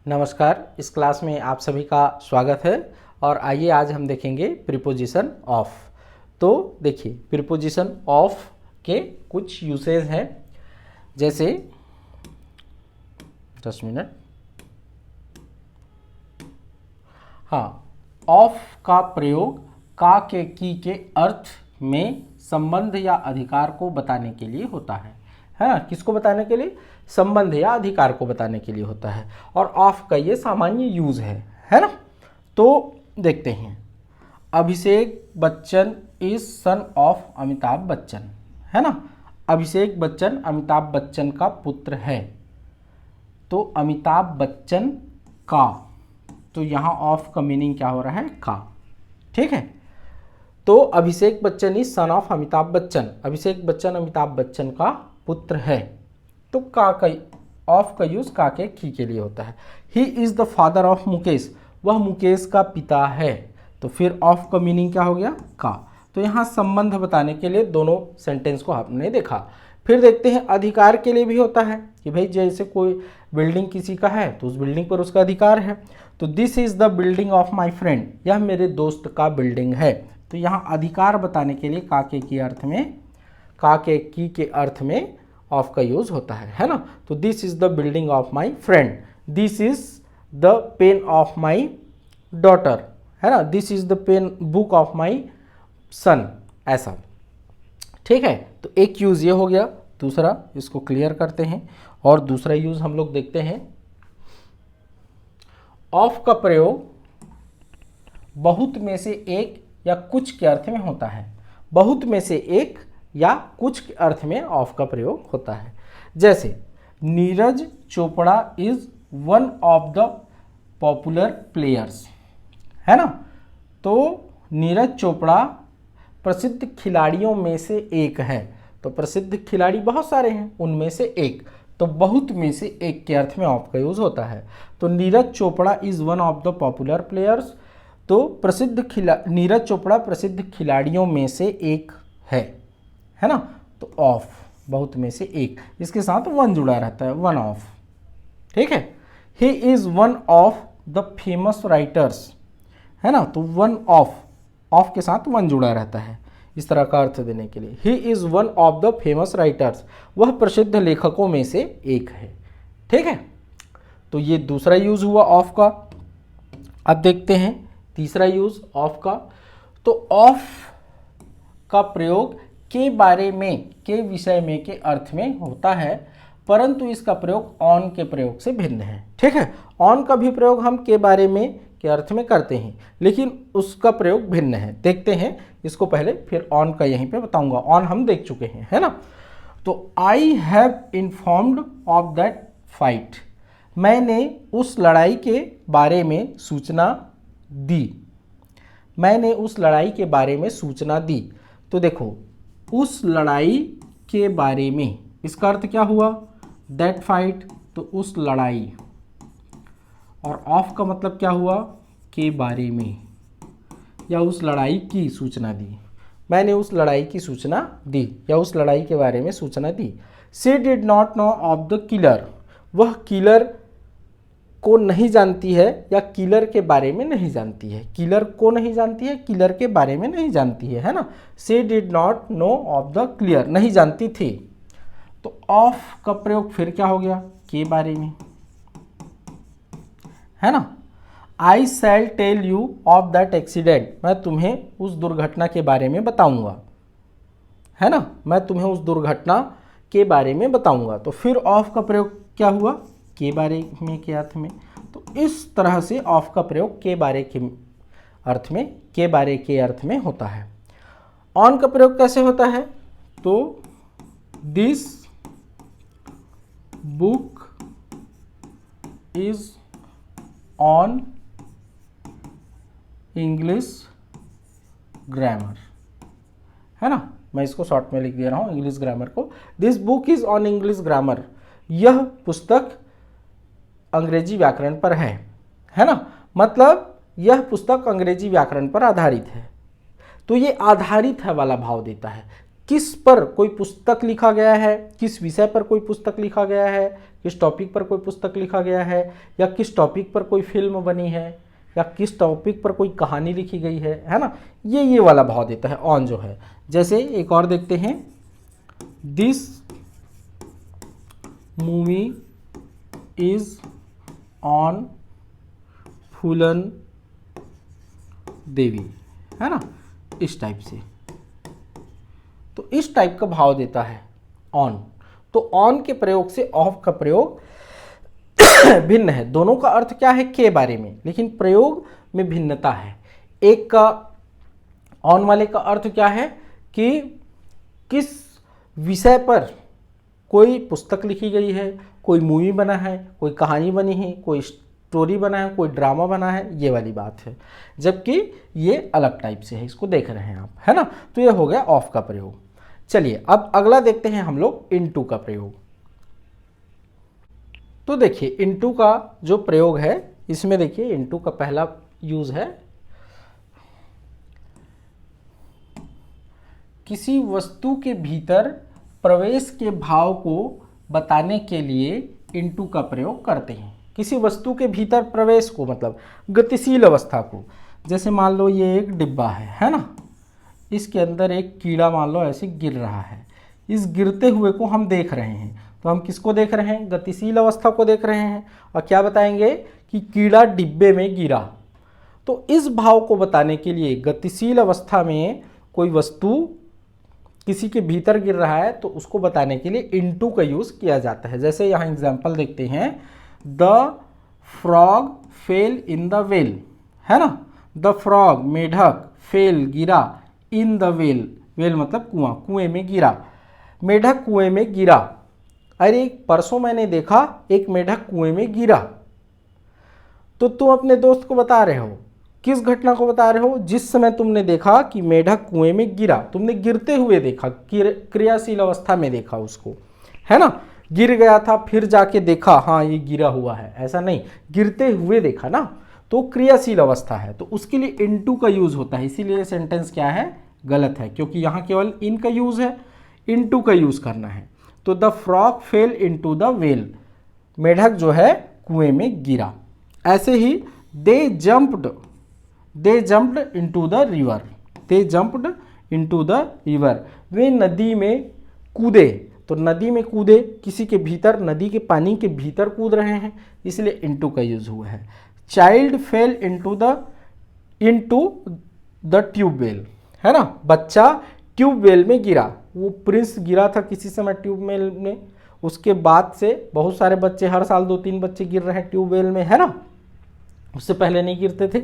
नमस्कार, इस क्लास में आप सभी का स्वागत है। और आइए आज हम देखेंगे प्रीपोजिशन ऑफ। तो देखिए, प्रीपोजिशन ऑफ के कुछ यूसेज हैं, जैसे 10 मिनट। ऑफ का प्रयोग का के की के अर्थ में संबंध या अधिकार को बताने के लिए होता है ना। किसको बताने के लिए? संबंध या अधिकार को बताने के लिए होता है। और ऑफ का ये सामान्य यूज है ना। तो देखते हैं, Abhishek Bachchan is son of Amitabh Bachchan, है ना। अभिषेक बच्चन अमिताभ बच्चन का पुत्र है। तो अमिताभ बच्चन का, तो यहाँ ऑफ का मीनिंग क्या हो रहा है? का। ठीक है। तो Abhishek Bachchan is son of Amitabh Bachchan, Abhishek Bachchan Amitabh Bachchan का पुत्र है। तो का ऑफ का यूज का के की के लिए होता है। He is the father of Mukesh, वह मुकेश का पिता है। तो फिर ऑफ का मीनिंग क्या हो गया? का। तो यहाँ संबंध बताने के लिए दोनों सेंटेंस को हमने देखा। फिर देखते हैं अधिकार के लिए भी होता है कि भाई जैसे कोई बिल्डिंग किसी का है तो उस बिल्डिंग पर उसका अधिकार है। तो this is the building of my friend, यह मेरे दोस्त का बिल्डिंग है। तो यहाँ अधिकार बताने के लिए का के की अर्थ में, का के की के अर्थ में ऑफ का यूज होता है ना। तो this is the building of my friend, this is the pen of my daughter, है ना। This is the pen book of my son, ऐसा। ठीक है। तो एक यूज ये हो गया। दूसरा, इसको क्लियर करते हैं और दूसरा यूज हम लोग देखते हैं। ऑफ का प्रयोग बहुत में से एक या कुछ के अर्थ में होता है। बहुत में से एक या कुछ के अर्थ में ऑफ का प्रयोग होता है। जैसे Neeraj Chopra is one of the popular players, है ना। तो नीरज चोपड़ा प्रसिद्ध खिलाड़ियों में से एक है। तो प्रसिद्ध खिलाड़ी बहुत सारे हैं, उनमें से एक। तो बहुत में से एक के अर्थ में ऑफ का यूज होता है। तो Neeraj Chopra is one of the popular players, तो नीरज चोपड़ा प्रसिद्ध खिलाड़ियों में से एक है ना। तो ऑफ बहुत में से एक, इसके साथ वन जुड़ा रहता है, वन ऑफ। ठीक है। He is one of the famous writers, है ना। तो वन ऑफ के साथ वन जुड़ा रहता है इस तरह का अर्थ देने के लिए। He is one of the famous writers, वह प्रसिद्ध लेखकों में से एक है। ठीक है। तो ये दूसरा यूज हुआ ऑफ का। अब देखते हैं तीसरा यूज ऑफ का। तो ऑफ का प्रयोग के बारे में, के विषय में के अर्थ में होता है, परंतु इसका प्रयोग ऑन के प्रयोग से भिन्न है। ठीक है। ऑन का भी प्रयोग हम के बारे में के अर्थ में करते हैं, लेकिन उसका प्रयोग भिन्न है। देखते हैं इसको पहले, फिर ऑन का यहीं पे बताऊंगा। ऑन हम देख चुके हैं, है ना। तो I have informed of that fight, मैंने उस लड़ाई के बारे में सूचना दी, मैंने उस लड़ाई के बारे में सूचना दी। तो देखो, उस लड़ाई के बारे में, इसका अर्थ क्या हुआ? दैट फाइट, तो उस लड़ाई। और ऑफ का मतलब क्या हुआ? के बारे में, या उस लड़ाई की सूचना दी। मैंने उस लड़ाई की सूचना दी या उस लड़ाई के बारे में सूचना दी। She did not know of the killer, वह किलर को नहीं जानती है या किलर के बारे में नहीं जानती है। किलर को नहीं जानती है, किलर के बारे में नहीं जानती है ना। She did not know of the killer, नहीं जानती थी। तो ऑफ का प्रयोग फिर क्या हो गया? के बारे में, है ना। I shall tell you of that accident, मैं तुम्हें उस दुर्घटना के बारे में बताऊंगा, है ना। मैं तुम्हें उस दुर्घटना के बारे में बताऊंगा। तो फिर ऑफ का प्रयोग क्या हुआ? के बारे में के अर्थ में। तो इस तरह से ऑफ का प्रयोग के बारे के अर्थ में, के बारे के अर्थ में होता है। ऑन का प्रयोग कैसे होता है? तो this book is on English grammar, है ना। मैं इसको शॉर्ट में लिख दे रहा हूँ इंग्लिश ग्रामर को। This book is on English grammar, यह पुस्तक अंग्रेजी व्याकरण पर है ना। मतलब यह पुस्तक अंग्रेजी व्याकरण पर आधारित है। तो ये आधारित है वाला भाव देता है। किस पर कोई पुस्तक लिखा गया है, किस विषय पर कोई पुस्तक लिखा गया है, किस टॉपिक पर कोई पुस्तक लिखा गया है, या किस टॉपिक पर कोई फिल्म बनी है, या किस टॉपिक पर कोई कहानी लिखी गई है ना, ये वाला भाव देता है ऑन जो है। जैसे एक और देखते हैं, दिस मूवी इज ऑन फूलन देवी, है ना, इस टाइप से। तो इस टाइप का भाव देता है ऑन। तो ऑन के प्रयोग से ऑफ का प्रयोग भिन्न है। दोनों का अर्थ क्या है, के बारे में, लेकिन प्रयोग में भिन्नता है। एक का ऑन वाले का अर्थ क्या है कि किस विषय पर कोई पुस्तक लिखी गई है, कोई मूवी बना है, कोई कहानी बनी है, कोई स्टोरी बना है, कोई ड्रामा बना है, ये वाली बात है। जबकि ये अलग टाइप से है, इसको देख रहे हैं आप, है ना। तो ये हो गया ऑफ का प्रयोग। चलिए अब अगला देखते हैं हम लोग इनटू का प्रयोग। तो देखिए इनटू का जो प्रयोग है, इसमें देखिए इनटू का पहला यूज है, किसी वस्तु के भीतर प्रवेश के भाव को बताने के लिए इनटू का प्रयोग करते हैं। किसी वस्तु के भीतर प्रवेश को मतलब गतिशील अवस्था को, जैसे मान लो ये एक डिब्बा है ना, इसके अंदर एक कीड़ा मान लो ऐसे गिर रहा है, इस गिरते हुए को हम देख रहे हैं। तो हम किसको देख रहे हैं, गतिशील अवस्था को देख रहे हैं, और क्या बताएंगे कि कीड़ा डिब्बे में गिरा। तो इस भाव को बताने के लिए गतिशील अवस्था में कोई वस्तु किसी के भीतर गिर रहा है, तो उसको बताने के लिए इनटू का यूज किया जाता है। जैसे यहाँ एग्जाम्पल देखते हैं, the frog fail in the well, है ना, द फ्रॉग मेढक, फेल गिरा, इन द वेल, वेल मतलब कुआं, कुएं में गिरा, मेढक कुएं में गिरा। अरे परसों मैंने देखा एक मेढक कुएं में गिरा। तो तुम अपने दोस्त को बता रहे हो, किस घटना को बता रहे हो, जिस समय तुमने देखा कि मेढक कुएं में गिरा, तुमने गिरते हुए देखा, क्रियाशील अवस्था में देखा उसको, है ना, गिर गया था फिर जाके देखा हाँ ये गिरा हुआ है, ऐसा नहीं, गिरते हुए देखा ना, तो क्रियाशील अवस्था है, तो उसके लिए इनटू का यूज होता है। इसीलिए सेंटेंस क्या है, गलत है, क्योंकि यहाँ केवल इन का यूज है, इनटू का यूज करना है। तो the frog fell into the well, मेढक जो है कुएं में गिरा। ऐसे ही they jumped into the river, they jumped into the river, वे नदी में कूदे। तो नदी में कूदे, किसी के भीतर, नदी के पानी के भीतर कूद रहे हैं, इसलिए इनटू का यूज हुआ है। Child fell into the tubewell, है ना, बच्चा ट्यूबवेल में गिरा। वो प्रिंस गिरा था किसी समय ट्यूबवेल में, उसके बाद से बहुत सारे बच्चे, हर साल 2-3 बच्चे गिर रहे हैं ट्यूबवेल में, है ना, उससे पहले नहीं गिरते थे।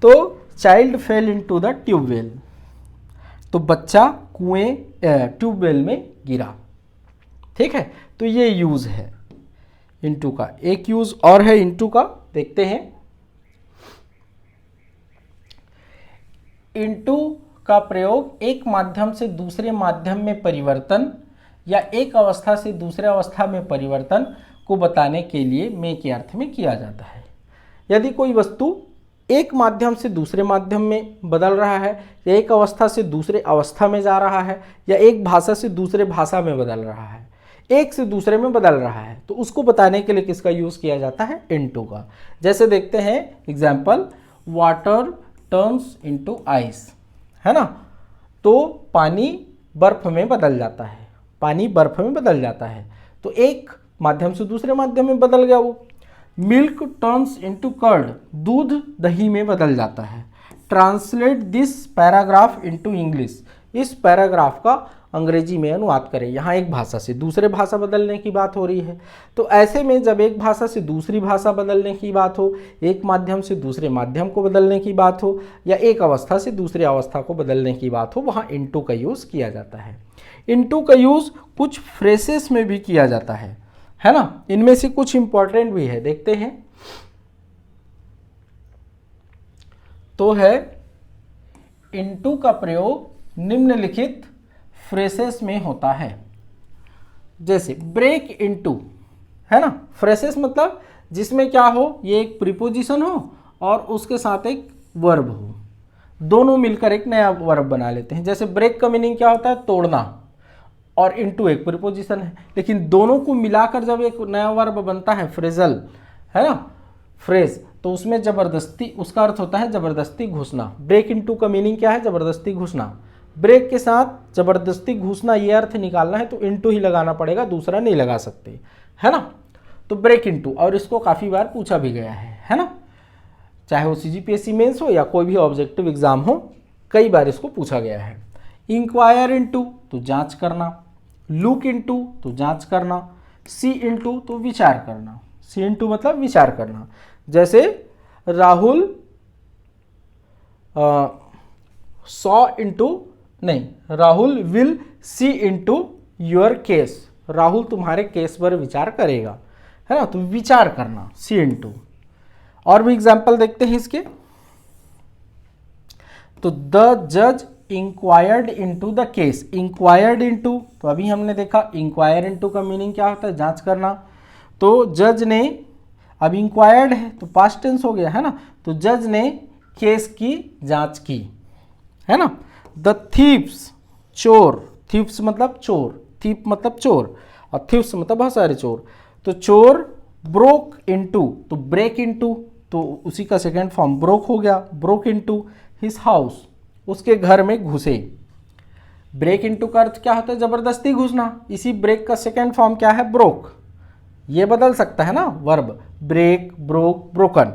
तो child fell into the tubewell, तो बच्चा कुएं ट्यूबवेल में गिरा। ठीक है, तो ये यूज है इनटू का। एक यूज और है इनटू का, देखते हैं। इनटू का प्रयोग एक माध्यम से दूसरे माध्यम में परिवर्तन या एक अवस्था से दूसरे अवस्था में परिवर्तन को बताने के लिए में के अर्थ में किया जाता है। यदि कोई वस्तु एक माध्यम से दूसरे माध्यम में बदल रहा है, या एक अवस्था से दूसरे अवस्था में जा रहा है, या एक भाषा से दूसरे भाषा में बदल रहा है, एक से दूसरे में बदल रहा है, तो उसको बताने के लिए किसका यूज किया जाता है, इनटू का। जैसे देखते हैं example, water turns into ice, है ना, तो पानी बर्फ में बदल जाता है, पानी बर्फ में बदल जाता है, तो एक माध्यम से दूसरे माध्यम में बदल गया वो। मिल्क टर्न्स इनटू कर्ड, दूध दही में बदल जाता है। Translate this paragraph into English, इस पैराग्राफ का अंग्रेजी में अनुवाद करें। यहाँ एक भाषा से दूसरे भाषा बदलने की बात हो रही है, तो ऐसे में जब एक भाषा से दूसरी भाषा बदलने की बात हो, एक माध्यम से दूसरे माध्यम को बदलने की बात हो, या एक अवस्था से दूसरी अवस्था को बदलने की बात हो, वहाँ इनटू का यूज़ किया जाता है। इनटू का यूज़ कुछ फ्रेसेस में भी किया जाता है ना। इनमें से कुछ इंपॉर्टेंट भी है, देखते हैं। तो है इनटू का प्रयोग निम्नलिखित फ्रेसेस में होता है, जैसे ब्रेक इनटू, है ना। फ्रेसेस मतलब जिसमें क्या हो, ये एक प्रीपोजिशन हो और उसके साथ एक वर्ब हो। दोनों मिलकर एक नया वर्ब बना लेते हैं। जैसे ब्रेक का मीनिंग क्या होता है, तोड़ना, और इनटू एक प्रीपोजिशन है, लेकिन दोनों को मिलाकर जब एक नया वर्ब बनता है, फ्रेजल है ना, फ्रेज, तो उसमें जबरदस्ती, उसका अर्थ होता है जबरदस्ती घुसना। ब्रेक इनटू का मीनिंग क्या है, जबरदस्ती घुसना। ब्रेक के साथ जबरदस्ती घुसना ये अर्थ निकालना है तो इनटू ही लगाना पड़ेगा, दूसरा नहीं लगा सकते, है ना। तो ब्रेक इनटू, और इसको काफ़ी बार पूछा भी गया है ना, चाहे वो CGPSC मेंस हो या कोई भी ऑब्जेक्टिव एग्जाम हो, कई बार इसको पूछा गया है। इंक्वायर इनटू तो जांच करना, लुक इनटू तो जांच करना, सी इनटू तो विचार करना। सी इनटू मतलब विचार करना। जैसे Rahul Rahul will see into your case. Rahul तुम्हारे केस पर विचार करेगा, है ना, तो विचार करना, सी इनटू। और भी एग्जाम्पल देखते हैं इसके। तो द जज inquired into the case. Inquired into तो अभी हमने देखा, इंक्वायर इनटू का मीनिंग क्या होता है, जांच करना। तो जज ने, अब इंक्वायर्ड है तो पास्ट टेंस हो गया, है ना, तो जज ने केस की जांच की, है ना। द थीव्स, चोर, थीव्स मतलब चोर, थीप मतलब चोर, और थीव्स मतलब बहुत सारे चोर। तो चोर ब्रोक इनटू तो ब्रेक इनटू तो उसी का सेकेंड फॉर्म ब्रोक हो गया, ब्रोक इनटू हिज हाउस, उसके घर में घुसे। ब्रेक इनटू का अर्थ क्या होता है, जबरदस्ती घुसना। इसी ब्रेक का सेकेंड फॉर्म क्या है, ब्रोक। ये बदल सकता है ना verb, break, broke, broken,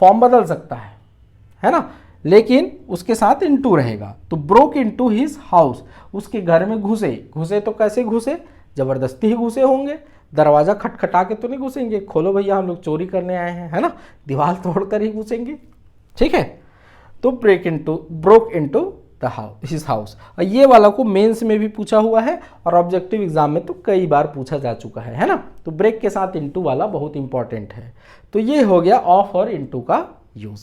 form बदल सकता है ना, लेकिन उसके साथ इनटू रहेगा। तो ब्रोक इनटू हिज हाउस, उसके घर में घुसे। घुसे तो कैसे घुसे, जबरदस्ती ही घुसे होंगे, दरवाजा खटखटा के तो नहीं घुसेंगे, खोलो भैया हम लोग चोरी करने आए हैं, है ना, दीवार तोड़कर ही घुसेंगे, ठीक है। तो broke into the his house. और ये वाला को मेंस में भी पूछा हुआ है और ऑब्जेक्टिव एग्जाम में तो कई बार पूछा जा चुका है ना। तो ब्रेक के साथ इनटू वाला बहुत इंपॉर्टेंट है। तो ये हो गया ऑफ और इनटू का यूज।